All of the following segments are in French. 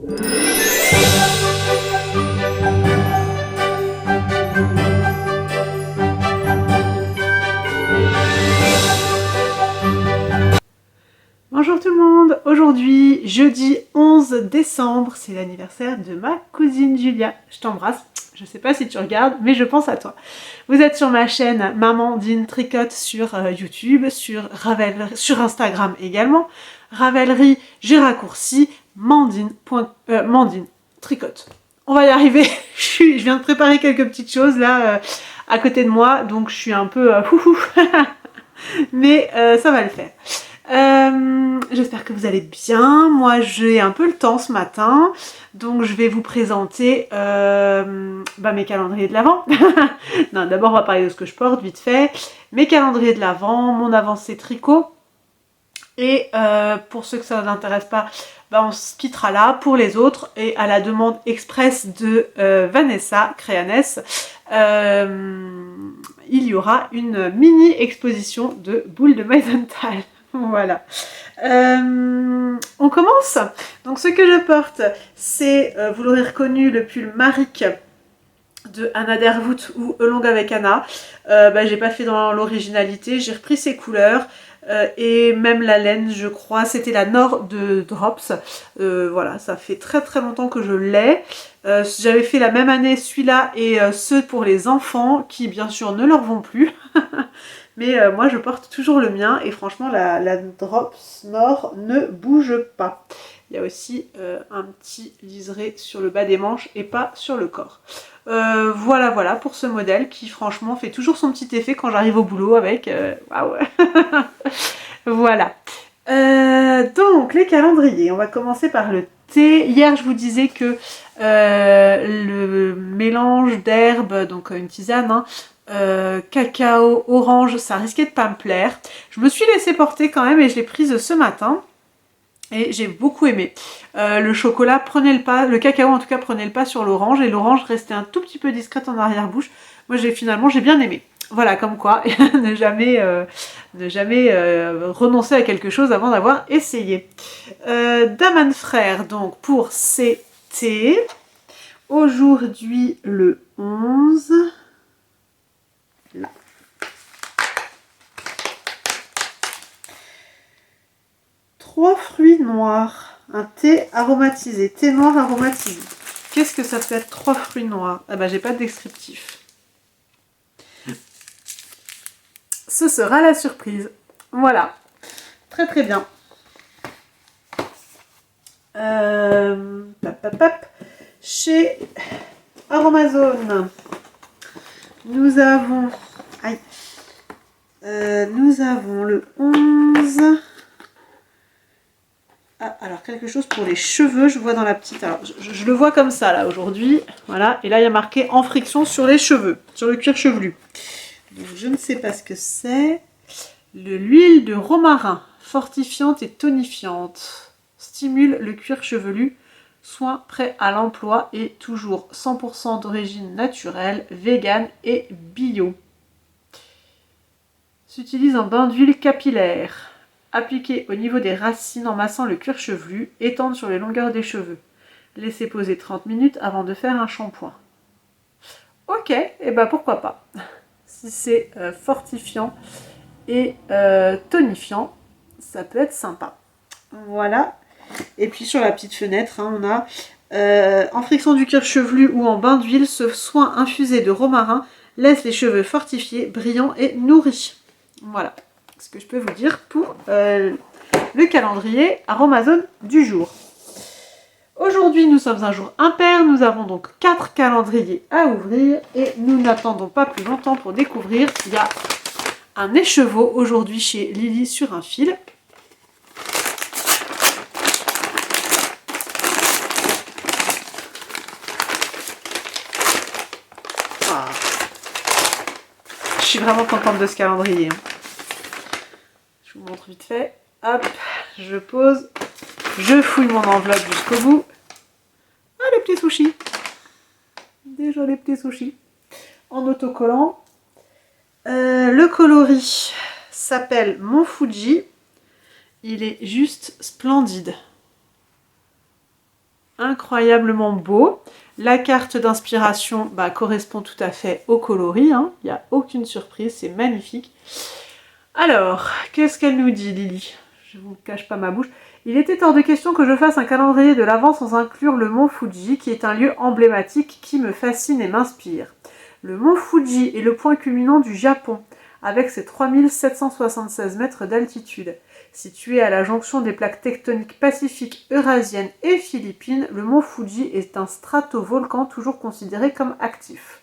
Bonjour tout le monde, aujourd'hui jeudi 11 décembre, c'est l'anniversaire de ma cousine Julia. Je t'embrasse, je sais pas si tu regardes, mais je pense à toi. Vous êtes sur ma chaîne Mamandine Tricote sur YouTube, sur Instagram également. Ravelry, j'ai raccourci, Mandine Tricote. On va y arriver, je viens de préparer quelques petites choses là à côté de moi, donc je suis un peu foufou, mais ça va le faire. J'espère que vous allez bien. Moi j'ai un peu le temps ce matin, donc je vais vous présenter mes calendriers de l'Avent. Non, d'abord on va parler de ce que je porte vite fait, mes calendriers de l'Avent, mon avancée tricot, et pour ceux que ça n'intéresse pas, on se quittera là. Pour les autres, et à la demande express de Vanessa Créanès, il y aura une mini exposition de boules de Meisenthal. Voilà. On commence. Donc ce que je porte, c'est, vous l'aurez reconnu, le pull Maric de Anna Dervoet ou Along avec Anna. J'ai pas fait dans l'originalité, j'ai repris ses couleurs. Et même la laine, je crois, c'était la Nord de Drops. Voilà, ça fait très très longtemps que je l'ai. J'avais fait la même année celui-là et ceux pour les enfants qui bien sûr ne leur vont plus. Mais moi je porte toujours le mien et franchement la Drops Nord ne bouge pas. Il y a aussi un petit liseré sur le bas des manches et pas sur le corps. Voilà pour ce modèle qui franchement fait toujours son petit effet quand j'arrive au boulot avec. Waouh. Voilà. Donc les calendriers, on va commencer par le thé. Hier je vous disais que le mélange d'herbes, donc une tisane, cacao, orange, ça risquait de pas me plaire. Je me suis laissée porter quand même et je l'ai prise ce matin. Et j'ai beaucoup aimé. Le chocolat prenait le pas, le cacao en tout cas prenait le pas sur l'orange, et l'orange restait un tout petit peu discrète en arrière-bouche. Moi j'ai bien aimé. Voilà, comme quoi, ne jamais renoncer à quelque chose avant d'avoir essayé. Daman Frère, donc pour CT, aujourd'hui le 11, là. 3 fruits noirs, un thé aromatisé, thé noir aromatisé. Qu'est-ce que ça peut être 3 fruits noirs? Ah bah j'ai pas de descriptif. Ce sera la surprise. Voilà, très très bien. Chez Aromazone, nous avons le 11. Ah, alors quelque chose pour les cheveux, je vois dans la petite. Alors je le vois comme ça là aujourd'hui. Voilà, et là il y a marqué en friction sur les cheveux, sur le cuir chevelu. Donc je ne sais pas ce que c'est. L'huile de romarin, fortifiante et tonifiante, stimule le cuir chevelu. Soin prêt à l'emploi et toujours 100% d'origine naturelle, vegan et bio. S'utilise en bain d'huile capillaire. Appliquer au niveau des racines en massant le cuir chevelu, étendre sur les longueurs des cheveux. Laissez poser 30 minutes avant de faire un shampoing. Ok, et pourquoi pas. Si c'est fortifiant et tonifiant, ça peut être sympa. Voilà. Et puis sur la petite fenêtre, on a en friction du cuir chevelu ou en bain d'huile, ce soin infusé de romarin laisse les cheveux fortifiés, brillants et nourris. Voilà ce que je peux vous dire pour le calendrier Aromazone du jour. Aujourd'hui, nous sommes un jour impair, nous avons donc 4 calendriers à ouvrir et nous n'attendons pas plus longtemps pour découvrir. Il y a un écheveau aujourd'hui chez Lily sur un fil. Ah. Je suis vraiment contente de ce calendrier. Je vous montre vite fait. Hop, je pose. Je fouille mon enveloppe jusqu'au bout. Ah, les petits sushis. Déjà les petits sushis. En autocollant. Le coloris s'appelle Mon Fuji. Il est juste splendide. incroyablement beau. La carte d'inspiration correspond tout à fait au coloris, hein. Il n'y a aucune surprise, c'est magnifique. Alors, qu'est-ce qu'elle nous dit, Lily? Je ne vous cache pas ma bouche. Il était hors de question que je fasse un calendrier de l'Avent sans inclure le mont Fuji, qui est un lieu emblématique qui me fascine et m'inspire. Le mont Fuji est le point culminant du Japon, avec ses 3776 mètres d'altitude. Situé à la jonction des plaques tectoniques pacifiques, eurasiennes et philippines, le mont Fuji est un stratovolcan toujours considéré comme actif.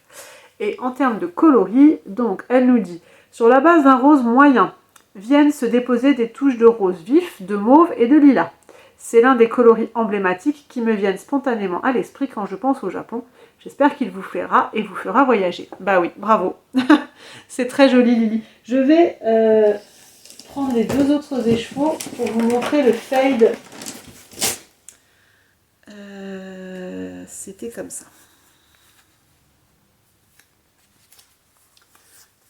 Et en termes de coloris, donc elle nous dit, sur la base d'un rose moyen, viennent se déposer des touches de rose vif, de mauve et de lilas. C'est l'un des coloris emblématiques qui me viennent spontanément à l'esprit quand je pense au Japon. J'espère qu'il vous plaira et vous fera voyager. Bah oui, bravo. C'est très joli, Lily. Je vais prendre les deux autres écheveaux pour vous montrer le fade. C'était comme ça.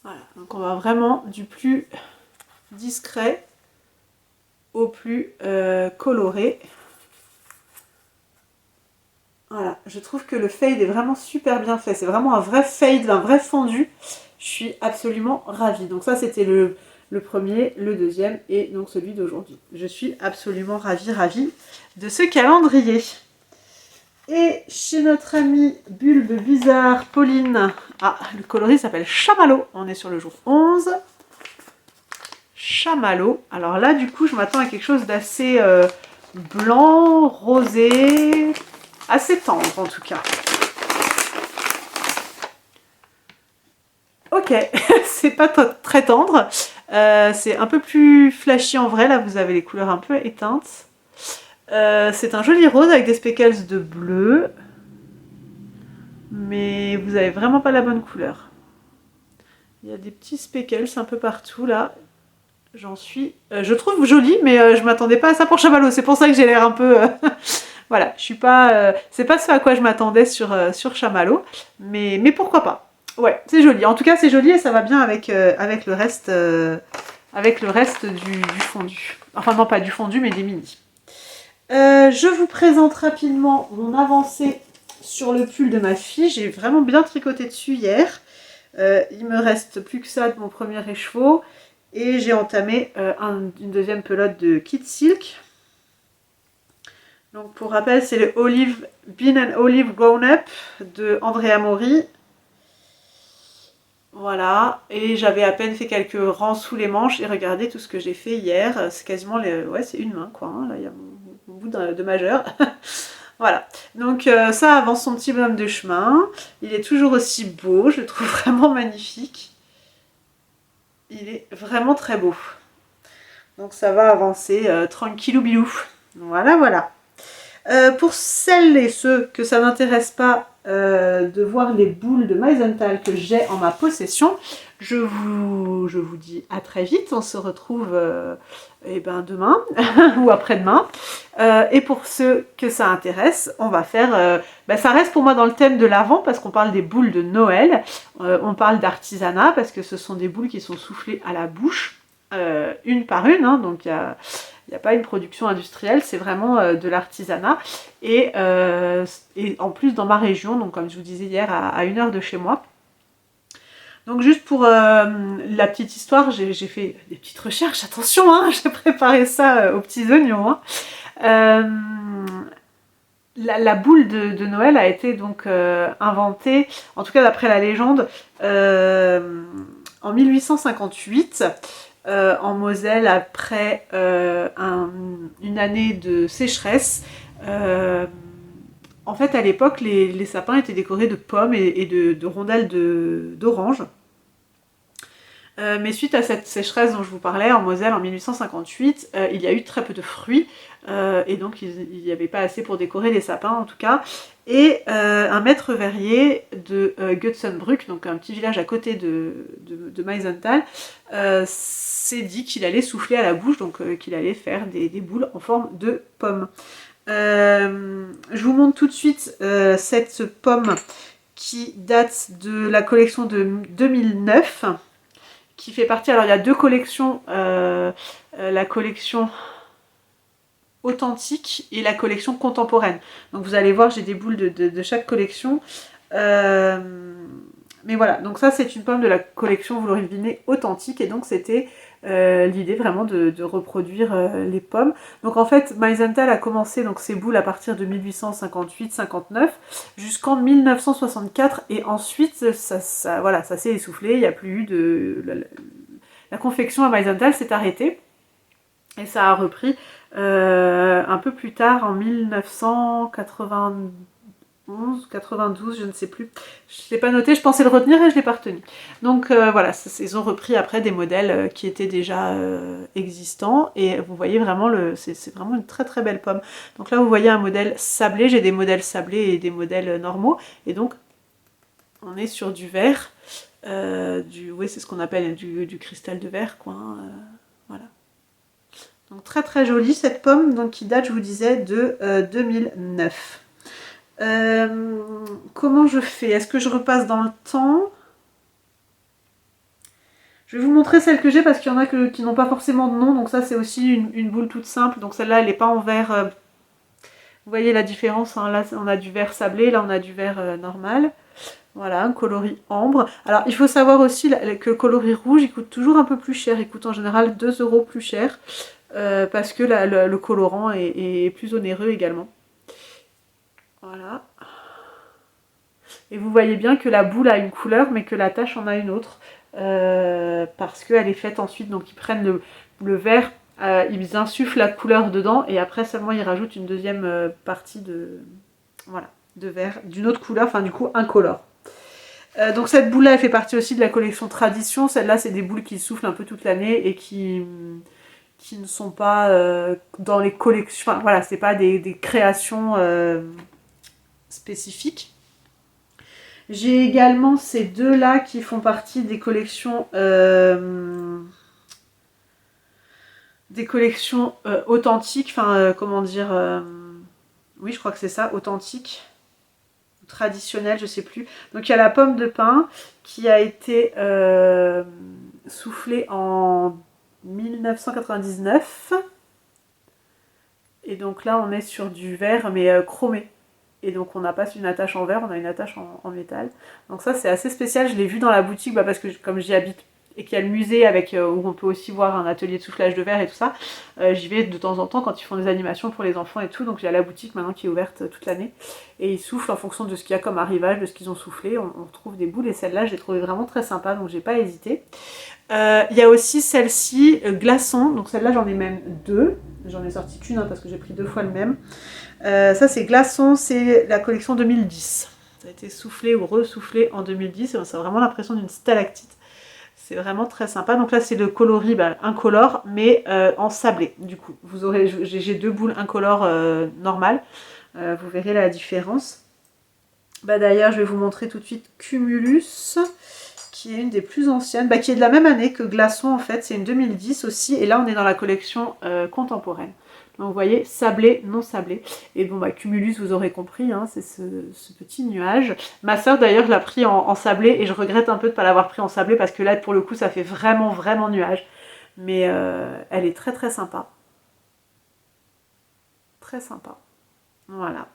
Voilà, donc on va vraiment du plus discret au plus coloré. Voilà, je trouve que le fade est vraiment super bien fait. C'est vraiment un vrai fade, un vrai fondu. Je suis absolument ravie. Donc ça, c'était le premier, le deuxième et donc celui d'aujourd'hui. Je suis absolument ravie de ce calendrier. Et chez notre amie Bulbe Bizarre, Pauline, le coloris s'appelle Chamallow. On est sur le jour 11. Chamallow. Alors là, du coup, je m'attends à quelque chose d'assez blanc, rosé, assez tendre en tout cas. Ok, c'est pas très tendre. C'est un peu plus flashy en vrai. Là, vous avez les couleurs un peu éteintes. C'est un joli rose avec des speckles de bleu. Mais vous avez vraiment pas la bonne couleur. Il y a des petits speckles un peu partout là. J'en suis... je trouve joli, mais je m'attendais pas à ça pour Chamallow. C'est pour ça que j'ai l'air un peu... voilà, je suis pas... c'est pas ce à quoi je m'attendais sur Chamallow. Mais pourquoi pas. Ouais, c'est joli. En tout cas, c'est joli et ça va bien avec le reste, du fondu. Enfin, non, pas du fondu, mais des mini. Je vous présente rapidement mon avancée sur le pull de ma fille. J'ai vraiment bien tricoté dessus hier. Il me reste plus que ça de mon premier écheveau. Et j'ai entamé une deuxième pelote de Kid Silk. Donc pour rappel, c'est le Olive Bean and Olive Grown Up de Andrea Mori. Voilà, et j'avais à peine fait quelques rangs sous les manches et regardez tout ce que j'ai fait hier. C'est quasiment, ouais, c'est une main quoi, hein. Là il y a mon bout de majeur. Voilà, donc ça avance son petit bonhomme de chemin. Il est toujours aussi beau, je le trouve vraiment magnifique. Il est vraiment très beau. Donc ça va avancer tranquillou bilou. Voilà, voilà. Pour celles et ceux que ça n'intéresse pas de voir les boules de Meisenthal que j'ai en ma possession, je vous dis à très vite. On se retrouve demain ou après-demain. Et pour ceux que ça intéresse, on va faire... ça reste pour moi dans le thème de l'Avent parce qu'on parle des boules de Noël. On parle d'artisanat parce que ce sont des boules qui sont soufflées à la bouche. Une par une, hein, donc il n'y a pas une production industrielle, c'est vraiment de l'artisanat. Et en plus dans ma région, donc comme je vous disais hier, à 1 heure de chez moi. Donc juste pour la petite histoire, j'ai fait des petites recherches, attention, hein, j'ai préparé ça aux petits oignons. Hein. La boule de Noël a été donc inventée, en tout cas d'après la légende, en 1858. En Moselle après une année de sécheresse. En fait, à l'époque, les sapins étaient décorés de pommes et de rondelles d'orange. Mais suite à cette sécheresse dont je vous parlais en Moselle en 1858, il y a eu très peu de fruits et donc il n'y avait pas assez pour décorer les sapins en tout cas. Et un maître verrier de Götzenbrück, donc un petit village à côté de Meisenthal, s'est dit qu'il allait souffler à la bouche, donc qu'il allait faire des boules en forme de pommes. Je vous montre tout de suite cette pomme qui date de la collection de 2009, qui fait partie, alors il y a deux collections, la collection authentique et la collection contemporaine. Donc vous allez voir, j'ai des boules de chaque collection. Mais voilà, donc ça c'est une pomme de la collection, vous l'aurez deviné, authentique. Et donc c'était l'idée vraiment de reproduire les pommes. Donc en fait, Meisenthal a commencé donc ses boules à partir de 1858-59 jusqu'en 1964. Et ensuite, voilà, ça s'est essoufflé, il n'y a plus eu de... La confection à Meisenthal s'est arrêtée. Et ça a repris un peu plus tard, en 1991, 92, je ne sais plus. Je ne l'ai pas noté, je pensais le retenir et je ne l'ai pas retenu. Donc voilà, ils ont repris après des modèles qui étaient déjà existants. Et vous voyez vraiment, c'est vraiment une très très belle pomme. Donc là, vous voyez un modèle sablé. J'ai des modèles sablés et des modèles normaux. Et donc, on est sur du verre. Oui, c'est ce qu'on appelle du cristal de verre, quoi. Voilà. Donc très très jolie cette pomme, donc qui date, je vous disais, de 2009. Comment je fais? Est-ce que je repasse dans le temps? Je vais vous montrer celle que j'ai parce qu'il y en a qui n'ont pas forcément de nom. Donc ça c'est aussi une boule toute simple. Donc celle-là elle n'est pas en verre. Vous voyez la différence, hein. Là on a du verre sablé, là on a du verre normal. Voilà, un coloris ambre. Alors il faut savoir aussi que le coloris rouge il coûte toujours un peu plus cher. Il coûte en général 2 € plus cher. Parce que le colorant est plus onéreux également. Voilà. Et vous voyez bien que la boule a une couleur, mais que la tache en a une autre. Parce qu'elle est faite ensuite, donc ils prennent le vert, ils insufflent la couleur dedans, et après seulement ils rajoutent une deuxième partie de verre, d'une autre couleur, enfin du coup incolore. Donc cette boule-là, elle fait partie aussi de la collection Tradition. Celle-là, c'est des boules qui soufflent un peu toute l'année et qui ne sont pas dans les collections, enfin voilà, c'est pas des créations spécifiques. J'ai également ces deux-là qui font partie des collections authentiques, enfin comment dire, oui je crois que c'est ça, authentique, traditionnelle, je sais plus. Donc il y a la pomme de pin qui a été soufflée en 1999. Et donc là, on est sur du verre, mais chromé. Et donc on n'a pas une attache en verre, on a une attache en métal. Donc ça, c'est assez spécial. Je l'ai vu dans la boutique parce que comme j'y habite et qu'il y a le musée avec où on peut aussi voir un atelier de soufflage de verre et tout ça, j'y vais de temps en temps quand ils font des animations pour les enfants et tout. Donc j'ai la boutique maintenant qui est ouverte toute l'année. Et ils soufflent en fonction de ce qu'il y a comme arrivage, de ce qu'ils ont soufflé. On retrouve des boules et celle-là, je l'ai trouvée vraiment très sympa, donc j'ai pas hésité. Il y a aussi celle-ci, glaçon. Donc celle-là, j'en ai même deux. J'en ai sorti qu'une parce que j'ai pris 2 fois le même. Ça, c'est glaçon, c'est la collection 2010. Ça a été soufflé ou ressoufflé en 2010. Et ça a vraiment l'impression d'une stalactite. C'est vraiment très sympa. Donc là, c'est le coloris incolore, mais en sablé. Du coup, j'ai 2 boules incolores normales. Vous verrez la différence. D'ailleurs, je vais vous montrer tout de suite Cumulus, qui est une des plus anciennes, qui est de la même année que Glaçon en fait, c'est une 2010 aussi, et là on est dans la collection contemporaine. Donc vous voyez, sablé, non sablé. Et bon Cumulus, vous aurez compris, hein, c'est ce petit nuage. Ma soeur d'ailleurs l'a pris en sablé, et je regrette un peu de ne pas l'avoir pris en sablé, parce que là pour le coup ça fait vraiment vraiment nuage. Mais elle est très très sympa. Très sympa. Voilà.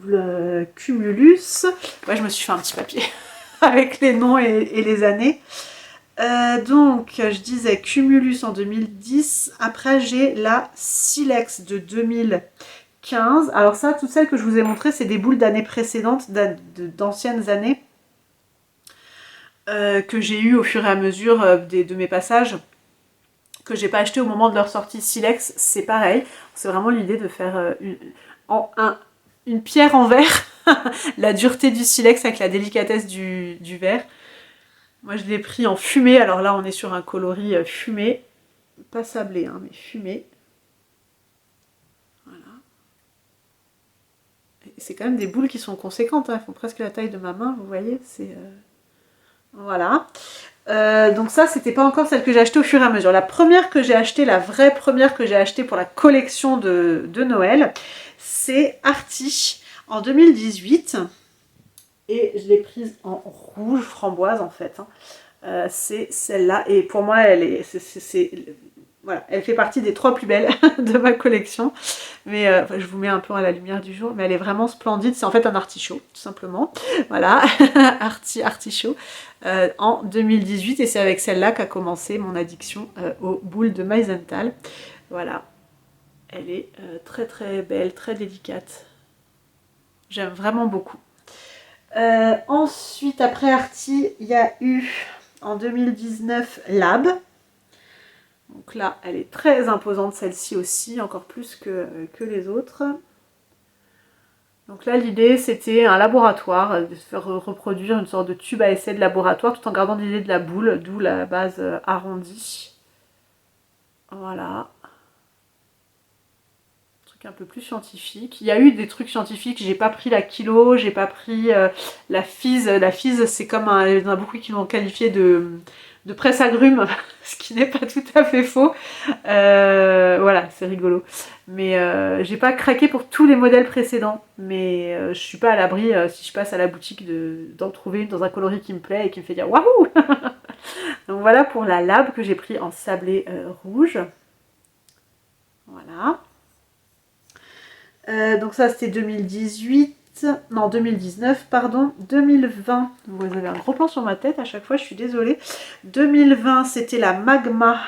Le Cumulus. Ouais, je me suis fait un petit papier avec les noms et les années. Donc, je disais Cumulus en 2010. Après, j'ai la Silex de 2015. Alors ça, toutes celles que je vous ai montrées, c'est des boules d'années précédentes, d'anciennes années, que j'ai eues au fur et à mesure de mes passages, que j'ai pas acheté au moment de leur sortie. Silex, c'est pareil. C'est vraiment l'idée de faire une pierre en verre, la dureté du silex avec la délicatesse du verre. Moi je l'ai pris en fumé, alors là on est sur un coloris fumé, pas sablé hein, mais fumé. Voilà. C'est quand même des boules qui sont conséquentes, hein. Elles font presque la taille de ma main, vous voyez, c'est... Voilà. Donc ça, c'était pas encore celle que j'ai achetée au fur et à mesure. La première que j'ai achetée, la vraie première que j'ai achetée pour la collection de Noël, c'est Artie en 2018. Et je l'ai prise en rouge framboise en fait. C'est celle-là. Et pour moi, voilà, elle fait partie des 3 plus belles de ma collection. Mais enfin, je vous mets un peu à la lumière du jour, mais elle est vraiment splendide. C'est en fait un artichaut, tout simplement. Voilà, artichaut en 2018. Et c'est avec celle-là qu'a commencé mon addiction aux boules de Meisenthal. Voilà, elle est très très belle, très délicate. J'aime vraiment beaucoup. Ensuite, après Artie, il y a eu en 2019 Lab. Donc là, elle est très imposante celle-ci aussi, encore plus que les autres. Donc là, l'idée, c'était un laboratoire, de se faire reproduire une sorte de tube à essai de laboratoire, tout en gardant l'idée de la boule, d'où la base arrondie. Voilà. Un peu plus scientifique. Il y a eu des trucs scientifiques, j'ai pas pris la kilo, j'ai pas pris la FIS. La FIS, c'est comme il y en a beaucoup qui l'ont qualifié de presse-agrumes, ce qui n'est pas tout à fait faux. Voilà, c'est rigolo. Mais j'ai pas craqué pour tous les modèles précédents, mais je suis pas à l'abri si je passe à la boutique d'en trouver une dans un coloris qui me plaît et qui me fait dire waouh. Donc voilà pour la Lab que j'ai pris en sablé rouge. Voilà. Donc ça c'était 2018, non 2019 pardon, 2020, vous avez un gros plan sur ma tête à chaque fois, je suis désolée. 2020 c'était la Magma,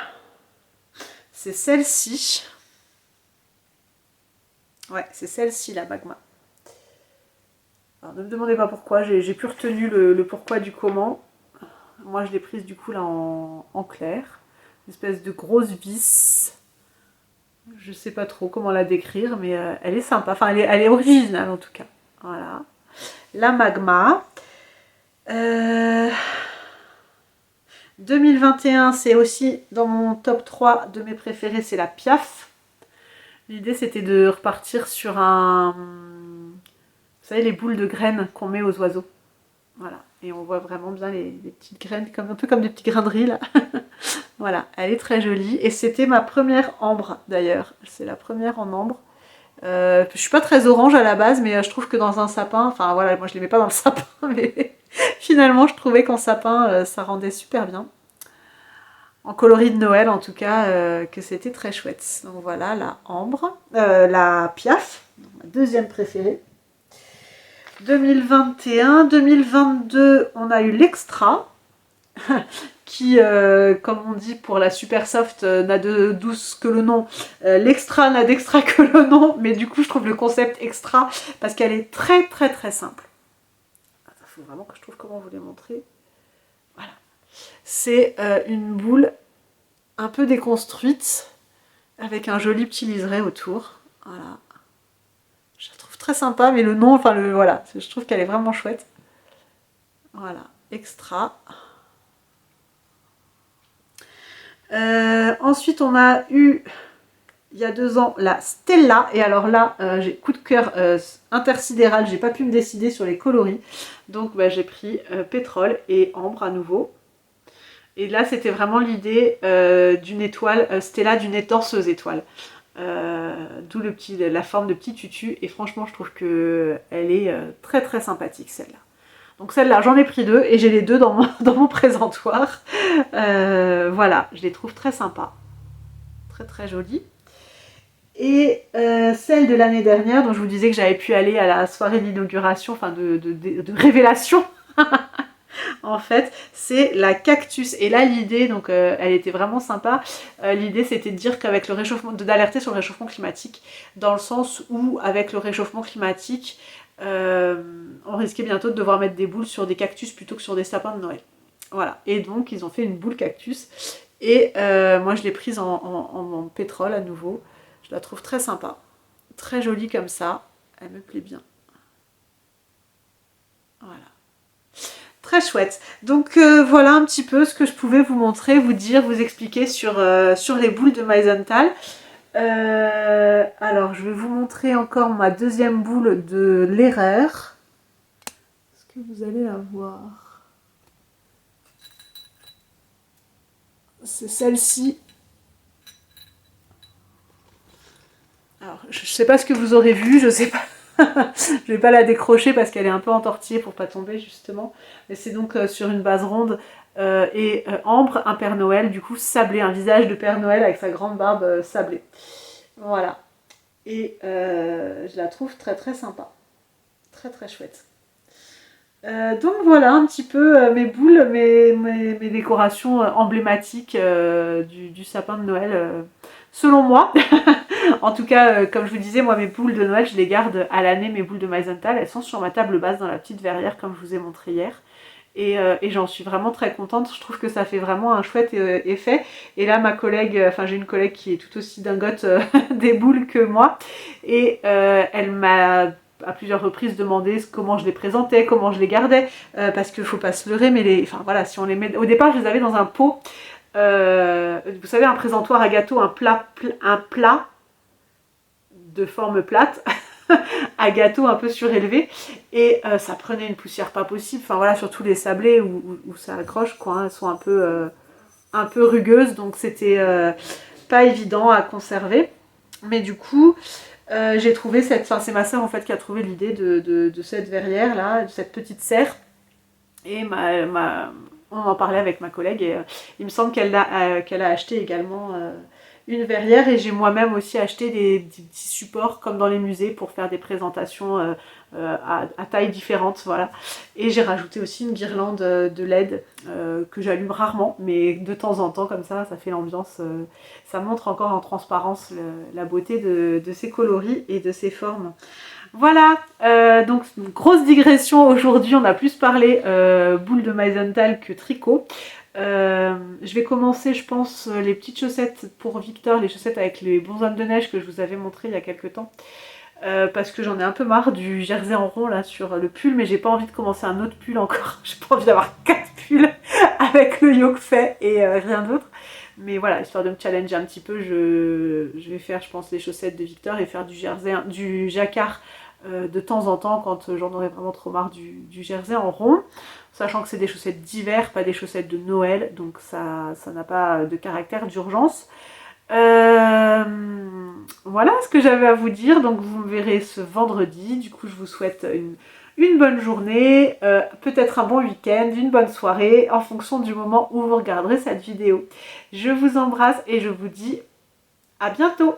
c'est celle-ci, ouais c'est celle-ci la Magma. Alors ne me demandez pas pourquoi, j'ai plus retenu le pourquoi du comment. Moi je l'ai prise du coup là en clair, une espèce de grosse vis. Je sais pas trop comment la décrire, mais elle est sympa. Enfin, elle est originale en tout cas. Voilà. La Magma. 2021, c'est aussi dans mon top 3 de mes préférés, c'est la Piaf. L'idée, c'était de repartir sur un... Vous savez, les boules de graines qu'on met aux oiseaux. Voilà. Et on voit vraiment bien les petites graines, un peu comme des petits grains de riz, là. Voilà, elle est très jolie. Et c'était ma première ambre, d'ailleurs. C'est la première en ambre. Je suis pas très orange à la base, mais je trouve que dans un sapin... Enfin, voilà, moi je les mets pas dans le sapin, mais finalement, je trouvais qu'en sapin, ça rendait super bien. En coloris de Noël, en tout cas, que c'était très chouette. Donc voilà, la ambre. La Piaf, ma deuxième préférée. 2021, 2022, on a eu l'Extra, qui, comme on dit pour la super soft, n'a de douce que le nom. L'Extra n'a d'extra que le nom, mais du coup, je trouve le concept extra parce qu'elle est très très très simple. Il faut vraiment que je trouve comment vous les montrer. Voilà. C'est une boule un peu déconstruite avec un joli petit liseré autour. Voilà. Je la trouve très sympa, mais le nom, enfin voilà, je trouve qu'elle est vraiment chouette. Voilà, Extra. Ensuite, on a eu, il y a 2 ans, la Stella. Et alors là, j'ai coup de cœur intersidéral, j'ai pas pu me décider sur les coloris. Donc bah, j'ai pris pétrole et ambre à nouveau. Et là, c'était vraiment l'idée d'une étoile, Stella d'une danseuse étoile. D'où la forme de petit tutu. Et franchement, je trouve qu'elle est très très sympathique, celle-là. Donc celle-là, j'en ai pris 2 et j'ai les 2 dans mon présentoir. Voilà, je les trouve très sympas. Très très jolies. Et celle de l'année dernière, dont je vous disais que j'avais pu aller à la soirée d'inauguration, enfin de révélation, en fait, c'est la Cactus. Et là, l'idée, donc elle était vraiment sympa. L'idée, c'était de dire qu'avec le réchauffement, d'alerter sur le réchauffement climatique, dans le sens où, avec le réchauffement climatique, on risquait bientôt de devoir mettre des boules sur des cactus plutôt que sur des sapins de Noël. Voilà. Et donc, ils ont fait une boule cactus. Et moi, je l'ai prise en pétrole à nouveau. Je la trouve très sympa. Très jolie comme ça. Elle me plaît bien. Voilà. Très chouette. Donc voilà un petit peu ce que je pouvais vous montrer, vous dire, vous expliquer sur les boules de Meisenthal. Alors je vais vous montrer encore ma deuxième boule de l'erreur. Est-ce que vous allez la voir? C'est celle-ci. Alors je sais pas ce que vous aurez vu, je sais pas. Je vais pas la décrocher parce qu'elle est un peu entortillée pour pas tomber justement. Mais c'est donc sur une base ronde et Ambre, un Père Noël, du coup sablé, un visage de Père Noël avec sa grande barbe sablée. Voilà. Et je la trouve très très sympa. Très très chouette. Donc voilà un petit peu mes boules, mes décorations emblématiques du sapin de Noël, selon moi. En tout cas, comme je vous disais, moi mes boules de Noël, je les garde à l'année, mes boules de Meisenthal. Elles sont sur ma table basse dans la petite verrière, comme je vous ai montré hier. Et j'en suis vraiment très contente, je trouve que ça fait vraiment un chouette effet. Et là ma collègue, enfin j'ai une collègue qui est tout aussi dingote des boules que moi, et elle m'a à plusieurs reprises demandé comment je les présentais, comment je les gardais, parce qu'il faut pas se leurrer, mais enfin voilà, si on les met, au départ je les avais dans un pot, vous savez, un présentoir à gâteau, un plat de forme plate à gâteau un peu surélevé, et ça prenait une poussière pas possible, enfin voilà, surtout les sablés où ça accroche quoi, hein, elles sont un peu rugueuses, donc c'était pas évident à conserver. Mais du coup j'ai trouvé cette, enfin c'est ma soeur en fait qui a trouvé l'idée de cette verrière là, de cette petite serre, et on en parlait avec ma collègue, et il me semble qu'elle a acheté également une verrière, et j'ai moi-même aussi acheté des petits supports comme dans les musées pour faire des présentations à tailles différentes, voilà. Et j'ai rajouté aussi une guirlande de LED que j'allume rarement, mais de temps en temps comme ça fait l'ambiance, ça montre encore en transparence la beauté de ces coloris et de ces formes. Voilà, donc grosse digression aujourd'hui, on a plus parlé boule de Meisenthal que tricot. Je vais commencer, je pense, les petites chaussettes pour Victor, les chaussettes avec les bonshommes de neige que je vous avais montré il y a quelques temps. Parce que j'en ai un peu marre du jersey en rond là sur le pull, mais j'ai pas envie de commencer un autre pull encore. J'ai pas envie d'avoir 4 pulls avec le yoke fait et rien d'autre. Mais voilà, histoire de me challenger un petit peu, je vais faire, je pense, les chaussettes de Victor et faire du jersey, du jacquard de temps en temps quand j'en aurai vraiment trop marre du jersey en rond. Sachant que c'est des chaussettes d'hiver, pas des chaussettes de Noël, donc ça n'a pas de caractère d'urgence. Voilà ce que j'avais à vous dire, donc vous me verrez ce vendredi. Du coup je vous souhaite une bonne journée, peut-être un bon week-end, une bonne soirée en fonction du moment où vous regarderez cette vidéo. Je vous embrasse et je vous dis à bientôt.